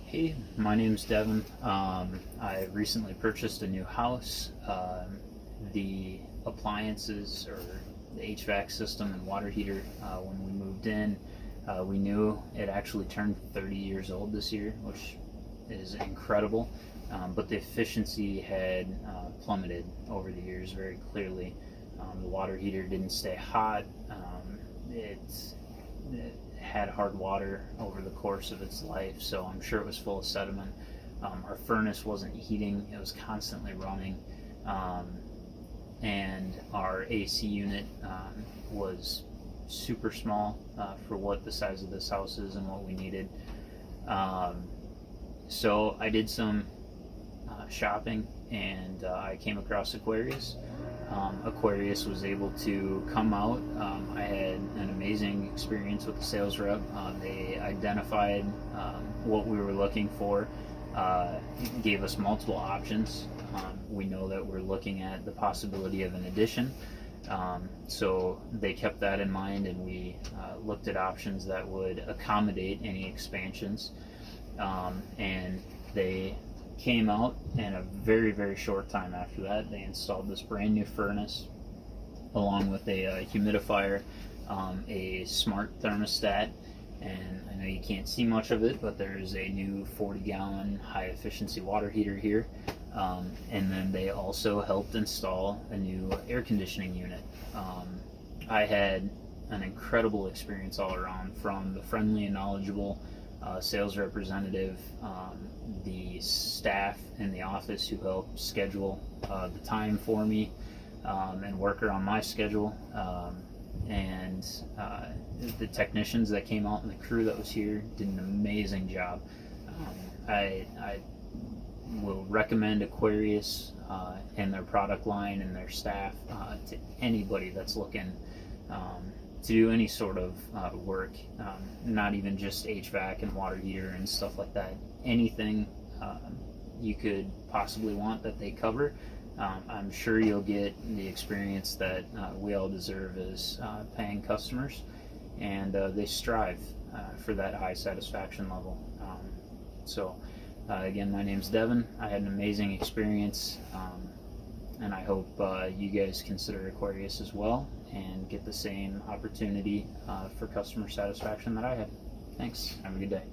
Hey, my name's Devin. I recently purchased a new house. The appliances or the HVAC system and water heater, when we moved in, we knew it actually turned 30 years old this year, which is incredible. But the efficiency had plummeted over the years very clearly. The water heater didn't stay hot. It had hard water over the course of its life, so I'm sure it was full of sediment. Our furnace wasn't heating, it was constantly running, and our AC unit was super small for what the size of this house is and what we needed. So I did some shopping, and I came across Aquarius. Aquarius was able to come out. I had an amazing experience with the sales rep. They identified what we were looking for, gave us multiple options. We know that we're looking at the possibility of an addition, so they kept that in mind, and we looked at options that would accommodate any expansions, and they came out in a very short time after that. They installed this brand new furnace along with a humidifier, a smart thermostat, and I know you can't see much of it, but there's a new 40-gallon high efficiency water heater here, and then they also helped install a new air conditioning unit. I had an incredible experience all around, from the friendly and knowledgeable sales representative, the staff in the office who helped schedule the time for me and work around my schedule, and the technicians that came out and the crew that was here did an amazing job. I will recommend Aquarius and their product line and their staff to anybody that's looking to do any sort of work, not even just HVAC and water heater and stuff like that. Anything you could possibly want that they cover. I'm sure you'll get the experience that we all deserve as paying customers, and they strive for that high satisfaction level. Again, my name's Devin. I had an amazing experience, and I hope you guys consider Aquarius as well and get the same opportunity for customer satisfaction that I had. Thanks. Have a good day.